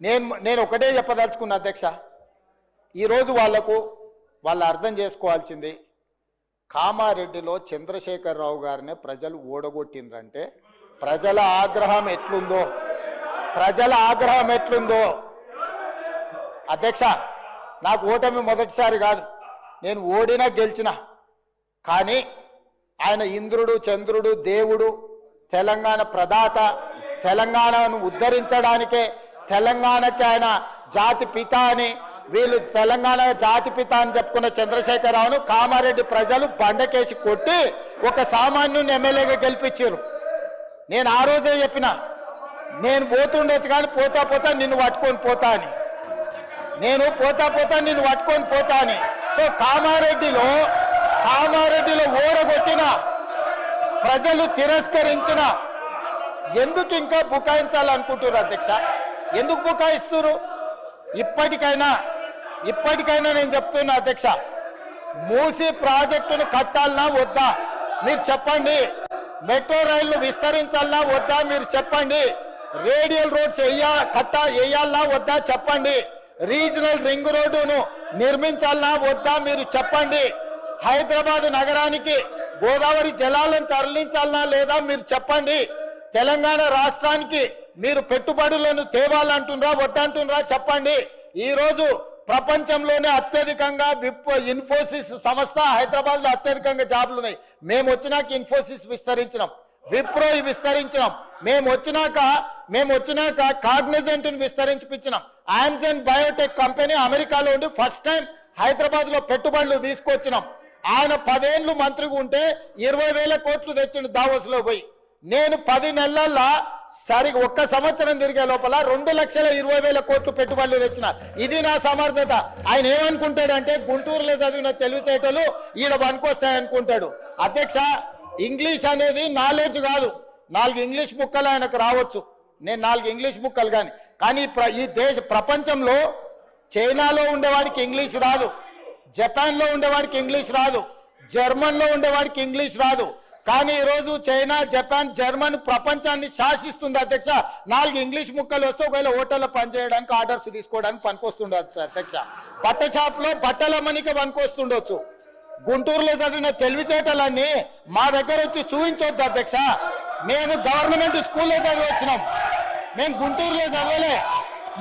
నేను ఒకటే చెప్పదలుచుకున్నా అధ్యక్ష, ఈరోజు వాళ్ళు అర్థం చేసుకోవాల్సింది, కామారెడ్డిలో చంద్రశేఖరరావు గారిని ప్రజలు ఓడగొట్టిండ్రంటే ప్రజల ఆగ్రహం ఎట్లుందో అధ్యక్ష, నాకు ఓటమి మొదటిసారి కాదు, నేను ఓడినా గెలిచినా. కానీ ఆయన ఇంద్రుడు చంద్రుడు దేవుడు, తెలంగాణ ప్రదాత, తెలంగాణను ఉద్ధరించడానికే తెలంగాణకి ఆయన జాతి పిత అని, వీళ్ళు తెలంగాణ జాతి పిత అని చెప్పుకున్న చంద్రశేఖరరావును కామారెడ్డి ప్రజలు బండకేసి కొట్టి ఒక సామాన్యుని ఎమ్మెల్యేగా గెలిపించారు. నేను ఆ రోజే చెప్పిన, నేను పోతుండొచ్చు కానీ పోతా నిన్ను పట్టుకొని పోతా అని, నేను పోతా నిన్ను పట్టుకొని పోతా అని. సో కామారెడ్డిలో ఓడగొట్టిన ప్రజలు తిరస్కరించిన ఎందుకు ఇంకా బుకాయించాలనుకుంటున్నారు అధ్యక్ష? ఎందుకు బుకాయిస్తున్నారు? ఇప్పటికైనా నేను చెప్తున్నా అధ్యక్ష, మూసీ ప్రాజెక్టును కట్టాలన్నా వద్దా మీరు చెప్పండి, మెట్రో రైళ్లు విస్తరించాలన్నా వద్దా మీరు చెప్పండి, రేడియల్ రోడ్స్ వేయాలన్నా వద్దా చెప్పండి, రీజనల్ రింగ్ రోడ్డును నిర్మించాలన్నా వద్దా మీరు చెప్పండి, హైదరాబాద్ నగరానికి గోదావరి జలాలను తరలించాలన్నా లేదా మీరు చెప్పండి, తెలంగాణ రాష్ట్రానికి మీరు పెట్టుబడులను తేవాలంటున్నారా వద్దంటున్నారా చెప్పండి. ఈరోజు ప్రపంచంలోనే అత్యధికంగా ఇన్ఫోసిస్ సంస్థ హైదరాబాద్లో అత్యధికంగా జాబ్లు ఉన్నాయి. మేము వచ్చినాక ఇన్ఫోసిస్ విస్తరించినాం, విప్రో విస్తరించినాం, మేము వచ్చినాక కాగ్నిజెంట్ని విస్తరించిపించినాం. ఆమ్జన్ బయోటెక్ కంపెనీ అమెరికాలో ఉండి ఫస్ట్ టైం హైదరాబాద్లో పెట్టుబడులు తీసుకొచ్చినాం. ఆయన 10 ఏళ్ళు మంత్రిగా ఉంటే 20,000 కోట్లు తెచ్చిండు దావోస్లో పోయి. నేను 10 నెలల్లో సరిగా 1 సంవత్సరం తిరిగే లోపల 2,20,000 కోట్లు పెట్టుబడులు తెచ్చిన. ఇది నా సమర్థత. ఆయన ఏమనుకుంటాడంటే గుంటూరులో చదివిన తెలివితేటలు ఈయన పనికొస్తాయనుకుంటాడు. అధ్యక్ష, ఇంగ్లీష్ అనేది నాలెడ్జ్ కాదు. 4 ఇంగ్లీష్ ముక్కలు ఆయనకు రావచ్చు, నేను 4 ఇంగ్లీష్ ముక్కలు కానీ ఈ ప్రపంచంలో చైనాలో ఉండేవాడికి ఇంగ్లీష్ రాదు, జపాన్లో ఉండేవాడికి ఇంగ్లీష్ రాదు, జర్మన్లో ఉండేవాడికి ఇంగ్లీష్ రాదు. కానీ ఈరోజు చైనా, జపాన్, జర్మన్ ప్రపంచాన్ని శాసిస్తుంది అధ్యక్ష. 4 ఇంగ్లీష్ ముక్కలు వస్తే ఒకవేళ హోటల్లో పనిచేయడానికి ఆర్డర్స్ తీసుకోవడానికి పనికొస్తుండొచ్చు అధ్యక్ష. బట్ట షాప్లో బట్టల అమ్మనికి పనికొస్తుండొచ్చు. గుంటూరులో చదివిన తెలివితేటలన్నీ మా దగ్గర వచ్చి చూపించొద్దు అధ్యక్ష. మేము గవర్నమెంట్ స్కూల్లో చదివి వచ్చినాం, మేము గుంటూరులో చదవలే.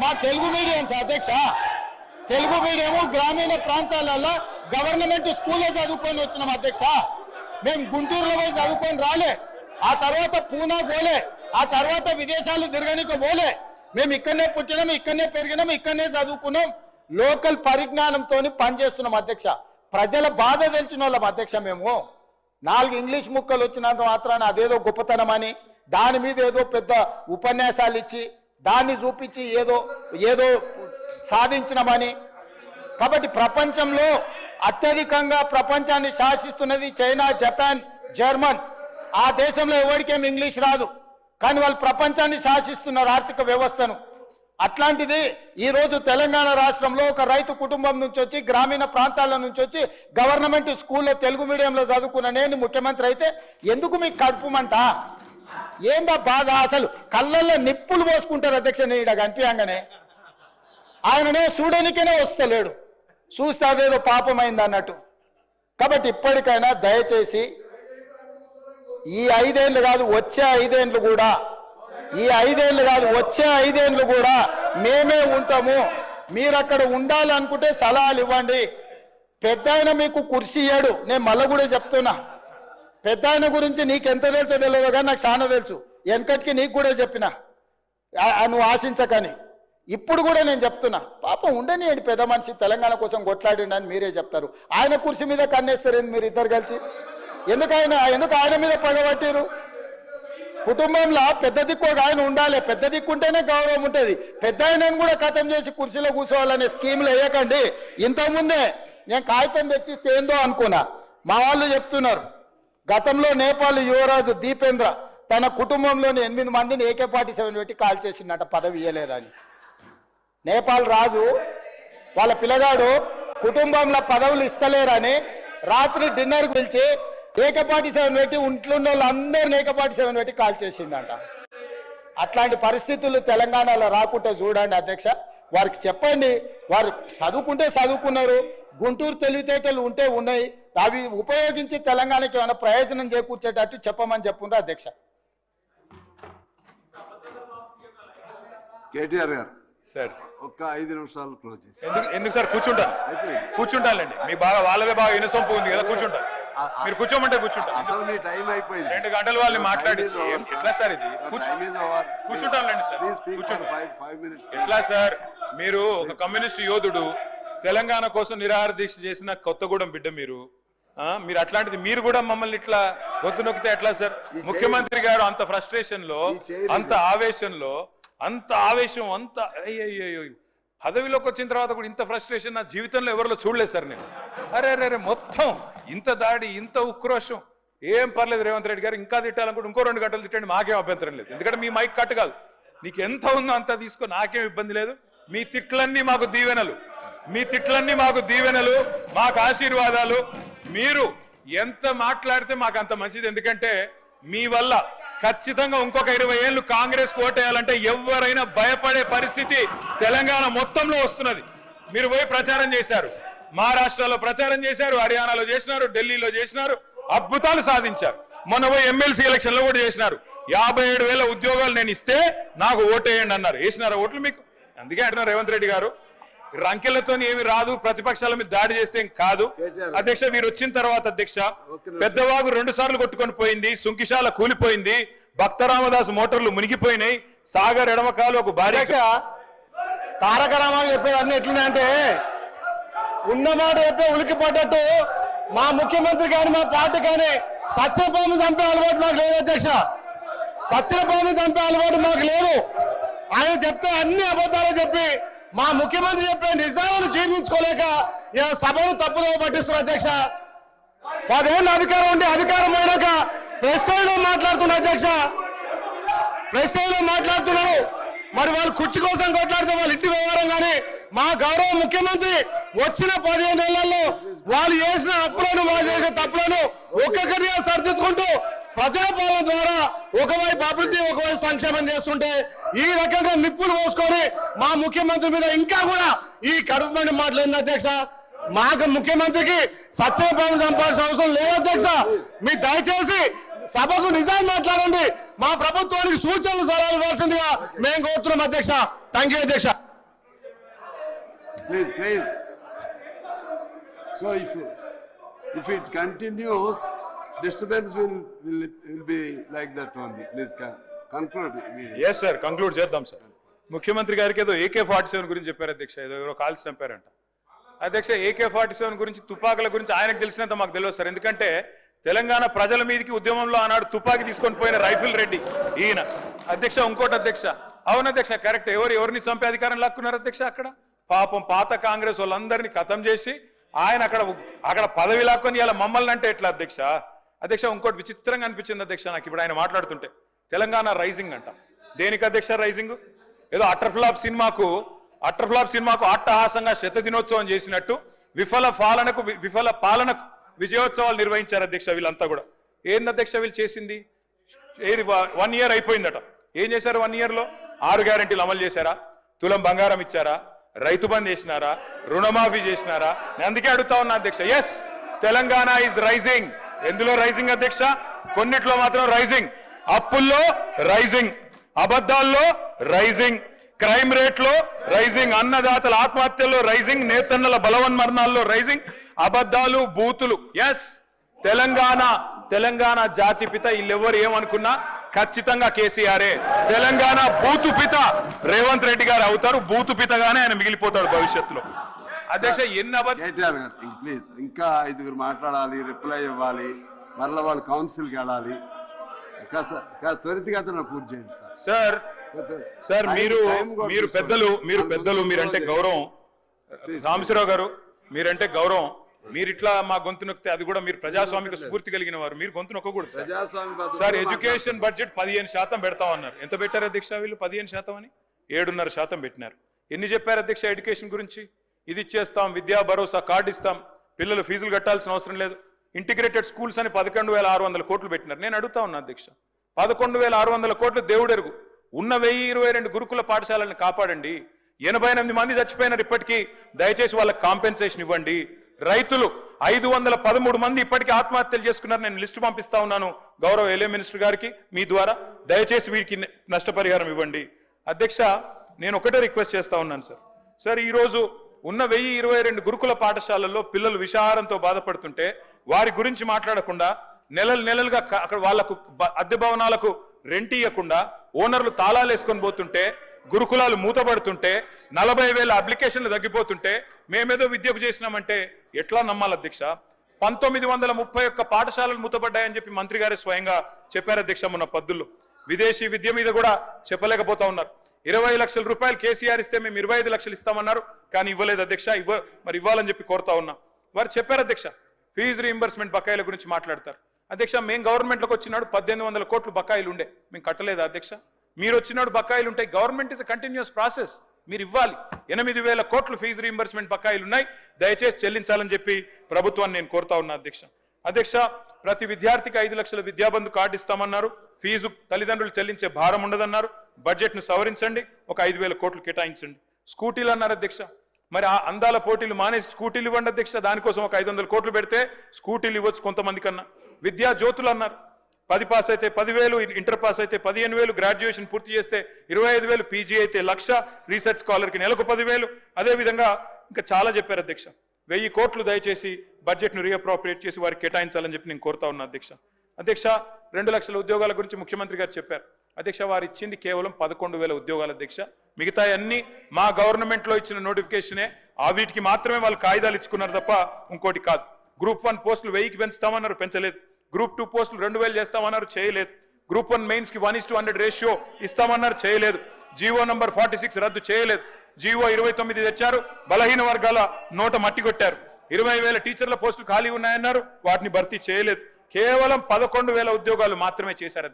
మా తెలుగు మీడియంస్ అధ్యక్ష, తెలుగు మీడియము గ్రామీణ ప్రాంతాలలో గవర్నమెంట్ స్కూల్లో చదువుకొని వచ్చినాం అధ్యక్ష. మేము గుంటూరులో పోయి చదువుకొని రాలే, ఆ తర్వాత పూనా పోలే, ఆ తర్వాత విదేశాలు తిరగడానికి పోలే. మేము ఇక్కడనే పుట్టినాం, ఇక్కడనే పెరిగినాం, ఇక్కడనే చదువుకున్నాం. లోకల్ పరిజ్ఞానంతో పనిచేస్తున్నాం అధ్యక్ష. ప్రజల బాధ తెలిసిన వాళ్ళం అధ్యక్ష. మేము 4 ఇంగ్లీష్ ముక్కలు వచ్చినంత మాత్రాన అదేదో గొప్పతనం అని, దాని మీద ఏదో పెద్ద ఉపన్యాసాలు ఇచ్చి దాన్ని చూపించి ఏదో సాధించినమని. కాబట్టి ప్రపంచంలో అత్యధికంగా ప్రపంచాన్ని శాసిస్తున్నది చైనా, జపాన్, జర్మన్. ఆ దేశంలో ఎవరికేం ఇంగ్లీష్ రాదు, కానీ వాళ్ళు ప్రపంచాన్ని శాసిస్తున్నారు ఆర్థిక వ్యవస్థను. అట్లాంటిది ఈరోజు తెలంగాణ రాష్ట్రంలో ఒక రైతు కుటుంబం నుంచి వచ్చి, గ్రామీణ ప్రాంతాల నుంచి వచ్చి గవర్నమెంట్ స్కూల్లో తెలుగు మీడియంలో చదువుకున్న నేను ముఖ్యమంత్రి అయితే ఎందుకు మీకు కడుపుమంట? ఏందా బాధ? అసలు కళ్ళల్లో నిప్పులు పోసుకుంటారు అధ్యక్ష. నేను ఇక్కడ కనిపించగానే ఆయననే చూడనికనే వస్తలేడు, చూస్తే అదేదో పాపమైంది అన్నట్టు. కాబట్టి ఇప్పటికైనా దయచేసి ఈ 5 ఏళ్ళు కాదు వచ్చే 5 ఏళ్ళు కూడా, ఈ 5 ఏళ్ళు కాదు వచ్చే 5 ఏళ్ళు కూడా మేమే ఉంటాము. మీరు అక్కడ ఉండాలనుకుంటే సలహాలు ఇవ్వండి. పెద్ద ఆయన మీకు కుర్చీ ఇయ్యడు. నేను మళ్ళీ కూడా చెప్తున్నా, పెద్ద ఆయన గురించి నీకు ఎంత తెలుసో తెలియదు కానీ నాకు చాలా తెలుసు. వెనకటికి నీకు కూడా చెప్పిన, నువ్వు ఆశించకని. ఇప్పుడు కూడా నేను చెప్తున్నా, పాపం ఉండనియండి, పెద్ద మనిషి తెలంగాణ కోసం కొట్లాడిండి అని మీరే చెప్తారు. ఆయన కుర్చీ మీద కన్నేస్తారు మీరు ఇద్దరు కలిసి. ఎందుకు ఆయన మీద పగబట్టారు? కుటుంబంలో పెద్ద దిక్కు ఒక ఆయన ఉండాలి, పెద్ద దిక్కుంటేనే గౌరవం ఉంటుంది. పెద్ద ఆయనను కూడా ఖతం చేసి కుర్చీలో కూర్చోవాలనే స్కీమ్లు వేయకండి. ఇంతకుముందే నేను కాగితం తెచ్చిస్తే ఏందో అనుకున్నా, మా వాళ్ళు చెప్తున్నారు గతంలో నేపాల్ యువరాజు దీపేంద్ర తన కుటుంబంలోని 8 మందిని AK-47 పెట్టి కాల్ చేసిందట, పదవి ఇయ్యలేదని. నేపాల్ రాజు వాళ్ళ పిల్లగాడు కుటుంబంలో పదవులు ఇస్తలేరని రాత్రి డిన్నర్కి పిలిచి AK-47 పెట్టి ఇంట్లో వాళ్ళందరినీ AK-47 పెట్టి కాల్ చేసిందంట. అట్లాంటి పరిస్థితులు తెలంగాణలో రాకుంటే చూడండి అధ్యక్ష. వారికి చెప్పండి, వారు చదువుకుంటే చదువుకున్నారు, గుంటూరు తెలివితేటలు ఉంటే ఉన్నాయి, అవి ఉపయోగించి తెలంగాణకి ఏమైనా ప్రయోజనం చేకూర్చేటట్టు చెప్పమని చెప్పుండ్రు అధ్యక్ష. కేటీఆర్ గారు సార్ ఒక్క 5 నిమిషాలు క్లోజ్ చేసి. ఎందుకు సార్ కూర్చుంటానండి. మీ బాగా వాళ్ళదే బాగా ఇనసొంపు ఉంది కదా, కూర్చుంటారు. మీరు కూర్చోమంటే కూర్చుంటారు. అసలు మీ టైం అయిపోయింది. 2 గంటలు వాళ్ళని మాట్లాడించి ఎట్లా సార్ ఇది? కూర్చుంటానండి సార్, ఎట్లా సార్? మీరు ఒక కమ్యూనిస్ట్ యోధుడు, తెలంగాణ కోసం నిరాహార దీక్ష చేసిన కొత్తగూడెం బిడ్డ మీరు. మీరు అట్లాంటిది మీరు కూడా మమ్మల్ని ఇట్లా గొంతు నొక్కితే ఎట్లా సార్? ముఖ్యమంత్రి గారు అంత ఫ్రస్ట్రేషన్ లో, అంత ఆవేశంలో, అంత ఆవేశం, అంత అయ్యో పదవిలోకి వచ్చిన తర్వాత కూడా ఇంత ఫ్రస్ట్రేషన్ నా జీవితంలో ఎవరిలో చూడలేదు సార్ నేను. అరే మొత్తం ఇంత దాడి, ఇంత ఉక్రోషం. ఏం పర్లేదు రేవంత్ రెడ్డి గారు, ఇంకా తిట్టాలనుకుంటే ఇంకో 2 గంటలు తిట్టండి, మాకేం అభ్యంతరం లేదు. ఎందుకంటే మీ మైక్ కట్ కాదు, నీకు ఎంత ఉందో అంత తీసుకో, నాకేం ఇబ్బంది లేదు. మీ తిట్లన్నీ మాకు దీవెనలు, మీ తిట్లన్నీ మాకు దీవెనలు, మాకు ఆశీర్వాదాలు. మీరు ఎంత మాట్లాడితే మాకు అంత మంచిది. ఎందుకంటే మీ వల్ల ఖచ్చితంగా ఇంకొక 20 ఏళ్ళు కాంగ్రెస్ ఓటేయాలంటే ఎవరైనా భయపడే పరిస్థితి తెలంగాణ మొత్తంలో వస్తున్నది. మీరు పోయి ప్రచారం చేశారు, మహారాష్ట్రలో ప్రచారం చేశారు, హర్యానాలో చేసినారు, ఢిల్లీలో చేసినారు, అద్భుతాలు సాధించారు. మొన్న పోయి ఎమ్మెల్సీ ఎలక్షన్ లో కూడా చేసినారు. 57,000 ఉద్యోగాలు నేను ఇస్తే నాకు ఓటేయండి అన్నారు. వేసినారా ఓట్లు మీకు? అందుకే అంటున్నారు రేవంత్ రెడ్డి గారు, రంకెలతో ఏమి రాదు, ప్రతిపక్షాల మీద దాడి చేస్తే కాదు. అధ్యక్ష మీరు వచ్చిన తర్వాత అధ్యక్ష, పెద్దవాగు 2 సార్లు కొట్టుకొని పోయింది, సుంకిశాల కూలిపోయింది, భక్తరామదాస్ మోటార్లు మునిగిపోయినాయి, సాగర్ ఎడమకాలు ఒక భారీ. తారక రామారావు చెప్పేది అన్ని ఎట్లున్నాయంటే, ఉన్నమాట చెప్పే ఉలికి పడ్డట్టు మా ముఖ్యమంత్రి కానీ మా పార్టీ కానీ సత్యపాము చంపే అలవాటు మాకు లేదు అధ్యక్ష. సత్యపాము చంపే అలవాటు మాకు లేదు. ఆయన చెప్తే అన్ని అబద్ధాలు చెప్పి మా ముఖ్యమంత్రి చెప్పే నిజాలను జీర్ణించుకోలేక సభను తప్పుదో పట్టిస్తున్నారు అధ్యక్ష. 10 ఏళ్ళు అధికారం ఉండి అధికారం పోయినాక ప్రెస్ టైంలో మాట్లాడుతున్నారు అధ్యక్ష, ప్రెస్ టైంలో మాట్లాడుతున్నారు. మరి వాళ్ళు కుర్చీ కోసం కొట్లాడితే వాళ్ళ ఇంటి వ్యవహారం. కానీ మా గౌరవ ముఖ్యమంత్రి వచ్చిన 15 ఏళ్లలో వాళ్ళు చేసిన అప్పులను, వాళ్ళు చేసిన తప్పులను ఒక్కొక్కరిగా సరిదిద్దుకుంటూ ప్రజాపాలన ద్వారా ఒకవైపు అభివృద్ధి, ఒకవైపు సంక్షేమం చేస్తుంటే ఈ రకంగా నిప్పులు పోసుకొని మా ముఖ్యమంత్రి మీద ఇంకా కూడా ఈ కడుపు మండి మాట్లాడింది అధ్యక్ష. మాకు ముఖ్యమంత్రికి సత్యపాలన చంపాల్సిన అవసరం లేదు అధ్యక్ష. మీరు దయచేసి సభకు నిజాన్ని మాట్లాడండి, మా ప్రభుత్వానికి సూచనలు సలహాలు ఇవ్వాల్సిందిగా మేము కోరుతున్నాం అధ్యక్ష. థ్యాంక్ యూ అధ్యక్ష. Please. So if it continues, disturbance will be like that only. Please conclude. Yes sir, conclude చేద్దాం సార్. ముఖ్యమంత్రి గారికి ఏదో AK-47 గురించి చెప్పారు అధ్యక్ష, ఏదో ఎవరో కాల్చి చంపారంట అధ్యక్ష. AK-47 గురించి, తుపాకుల గురించి ఆయనకు తెలిసినంత మాకు తెలియదు సార్. ఎందుకంటే తెలంగాణ ప్రజల మీదకి ఉద్యమంలో ఆనాడు తుపాకీ తీసుకొని పోయిన రైఫిల్ రెడ్డి ఈయన అధ్యక్ష. ఇంకోటి అధ్యక్ష, అవును అధ్యక్ష కరెక్ట్, ఎవరిని చంపే అధికారం లాక్కున్నారు అధ్యక్ష. అక్కడ పాపం పాత కాంగ్రెస్ వాళ్ళందరినీ ఖతం చేసి ఆయన అక్కడ పదవి లాక్కొని ఇలా మమ్మల్ని అంటే ఎట్లా అధ్యక్ష? అధ్యక్ష ఇంకోటి విచిత్రంగా అనిపించింది అధ్యక్ష నాకు ఇప్పుడు ఆయన మాట్లాడుతుంటే, తెలంగాణ రైజింగ్ అంట. దేనికి అధ్యక్ష రైజింగ్? ఏదో అట్టర్ఫ్లాప్ సినిమాకు అట్టహాసంగా 100వ దినోత్సవం చేసినట్టు విఫల పాలనకు విజయోత్సవాలు నిర్వహించారు అధ్యక్ష. వీళ్ళంతా కూడా ఏంది అధ్యక్ష వీళ్ళు చేసింది? ఏది 1 ఇయర్ అయిపోయిందట. ఏం చేశారు 1 ఇయర్లో? 6 గ్యారెంటీలు అమలు చేశారా? తులం బంగారం ఇచ్చారా? రైతు బంద్ చేసినారా? రుణమాఫీ చేసినారా? నేను అందుకే అడుగుతా ఉన్నా అధ్యక్ష. Yes, Telangana is rising. ఎందులో రైజింగ్ అధ్యక్ష? కొన్నిట్లో మాత్రం రైజింగ్. అప్పుల్లో రైజింగ్, అబద్ధాల్లో రైజింగ్, క్రైమ్ రేట్లో రైజింగ్, అన్నదాతల ఆత్మహత్యల్లో రైజింగ్, నేతన్నల బలవన్మరణాల్లో రైజింగ్, అబద్ధాలు, బూతులు. ఎస్, తెలంగాణ జాతిపిత వీళ్ళెవరు ఏమనుకున్నా ఖచ్చితంగా కేసీఆరే. తెలంగాణ బూతుపిత రేవంత్ రెడ్డి గారు అవుతారు. బూతుపితగానే ఆయన మిగిలిపోతాడు భవిష్యత్తులో. అధ్యక్ష ప్లీజ్ ఇంకా 5 మాట్లాడాలి, రిప్లై ఇవ్వాలి, మరలా వాళ్ళు కౌన్సిల్కి వెళ్ళాలి. కాస్త త్వరితగతిన పూర్తి చేయండి సార్. సార్ మీరు పెద్దలు మీరంటే గౌరవం. రామేశ్వరరావు గారు మీరంటే గౌరవం. మీరు ఇట్లా మా గొంతు నొక్కితే అది కూడా మీరు ప్రజాస్వామిక స్ఫూర్తి కలిగిన వారు, మీరు గొంతు నొక్కకూడదు సార్. Education budget 15% పెడతామన్నారు. ఎంత పెట్టారు అధ్యక్ష వీళ్ళు? 15% అని 7.5% పెట్టినారు. ఎన్ని చెప్పారు అధ్యక్ష ఎడ్యుకేషన్ గురించి? ఇది ఇచ్చేస్తాం, విద్యా భరోసా కార్డు ఇస్తాం, పిల్లలు ఫీజులు కట్టాల్సిన అవసరం లేదు, ఇంటిగ్రేటెడ్ స్కూల్స్ అని 11,600 కోట్లు పెట్టినారు. నేను అడుగుతా ఉన్నా అధ్యక్ష, 11,600 కోట్లు దేవుడెరుగు. ఉన్న 1022 గురుకుల పాఠశాలను కాపాడండి. 88 మంది చచ్చిపోయినారు ఇప్పటికీ, దయచేసి వాళ్ళకి కాంపెన్సేషన్ ఇవ్వండి. రైతులు 513 మంది ఇప్పటికీ ఆత్మహత్యలు చేసుకున్నారు. నేను లిస్టు పంపిస్తా ఉన్నాను గౌరవ ఎల్ఏ మినిస్టర్ గారికి మీ ద్వారా. దయచేసి వీరికి నష్టపరిహారం ఇవ్వండి. అధ్యక్ష, నేను ఒకటే రిక్వెస్ట్ చేస్తా ఉన్నాను సార్, ఈరోజు ఉన్న 1022 గురుకుల పాఠశాలల్లో పిల్లలు విషాహారంతో బాధపడుతుంటే వారి గురించి మాట్లాడకుండా నెలలుగా అక్కడ వాళ్లకు అద్దె భవనాలకు రెంట్ ఇవ్వకుండా ఓనర్లు తాళాలు వేసుకొని పోతుంటే, గురుకులాలు మూతపడుతుంటే, 40,000 అప్లికేషన్లు తగ్గిపోతుంటే మేమేదో విద్యకు చేసినామంటే ఎట్లా నమ్మాలి అధ్యక్ష? 1931 పాఠశాలలు మూతపడ్డాయని చెప్పి మంత్రి గారే స్వయంగా చెప్పారు అధ్యక్ష మొన్న పద్దుల్లో. విదేశీ విద్య మీద కూడా చెప్పలేకపోతా ఉన్నారు. 20 లక్షల రూపాయలు కేసీఆర్ ఇస్తే మేము 25 లక్షలు ఇస్తామన్నారు, కానీ ఇవ్వలేదు అధ్యక్ష. మరి ఇవ్వాలని చెప్పి కోరుతా ఉన్నాం. వారు చెప్పారు అధ్యక్ష, ఫీజు రీయింబర్స్మెంట్ బకాయిల గురించి మాట్లాడతారు. అధ్యక్ష, మేము గవర్నమెంట్లోకి వచ్చినాడు 1800 కోట్లు బకాయిలు ఉండే, మేము కట్టలేదా అధ్యక్ష? మీరు వచ్చినాడు బకాయిలు ఉంటాయి. Government is a continuous process, మీరు ఇవ్వాలి. 8,000 కోట్లు ఫీజు రీయింబర్స్మెంట్ బకాయిలు ఉన్నాయి, దయచేసి చెల్లించాలని చెప్పి ప్రభుత్వాన్ని నేను కోరుతా ఉన్నా అధ్యక్ష. ప్రతి విద్యార్థికి 5 లక్షల విద్యాబంధు కార్డు ఇస్తామన్నారు. ఫీజు తల్లిదండ్రులు చెల్లించే భారం ఉండదన్నారు. బడ్జెట్ను సవరించండి, ఒక 5,000 కోట్లు కేటాయించండి. స్కూటీలు అన్నారు అధ్యక్ష, మరి ఆ అందాల పోటీలు మానేసి స్కూటీలు ఇవ్వండి అధ్యక్ష. దానికోసం ఒక 500 కోట్లు పెడితే స్కూటీలు ఇవ్వచ్చు కొంతమంది కన్నా. విద్యా జ్యోతులు అన్నారు, 10 పాస్ అయితే 10,000, ఇంటర్ పాస్ అయితే 15,000, గ్రాడ్యుయేషన్ పూర్తి చేస్తే 25,000, పీజీ అయితే 1,00,000, రీసెర్చ్ స్కాలర్కి నెలకు 10,000. అదేవిధంగా ఇంకా చాలా చెప్పారు అధ్యక్ష. 1000 కోట్లు దయచేసి బడ్జెట్ను రీఅప్రోప్రియేట్ చేసి వారికి కేటాయించాలని చెప్పి నేను కోరుతా ఉన్నా అధ్యక్ష. 2 లక్షల ఉద్యోగాల గురించి ముఖ్యమంత్రి గారు చెప్పారు అధ్యక్ష. వారు ఇచ్చింది కేవలం 11,000 ఉద్యోగాలు అధ్యక్ష. మిగతా అన్ని మా గవర్నమెంట్లో ఇచ్చిన నోటిఫికేషనే, ఆ వీటికి మాత్రమే వాళ్ళు కాగితాలు ఇచ్చుకున్నారు తప్ప ఇంకోటి కాదు. గ్రూప్ 1 పోస్టులు 1000కి పెంచుతామన్నారు, పెంచలేదు. గ్రూప్ 2 పోస్టులు 2,000 చేస్తామన్నారు, చేయలేదు. గ్రూప్ 1 మెయిన్స్ కి 1:100 రేషియో ఇస్తామన్నారు, చేయలేదు. జీవో నంబర్ 46 రద్దు చేయలేదు. జీవో 29 తెచ్చారు, బలహీన వర్గాల నోట మట్టి కొట్టారు. 20,000 టీచర్ల పోస్టులు ఖాళీ ఉన్నాయన్నారు, వాటిని భర్తీ చేయలేదు. కేవలం 11,000 ఉద్యోగాలు మాత్రమే చేశారు.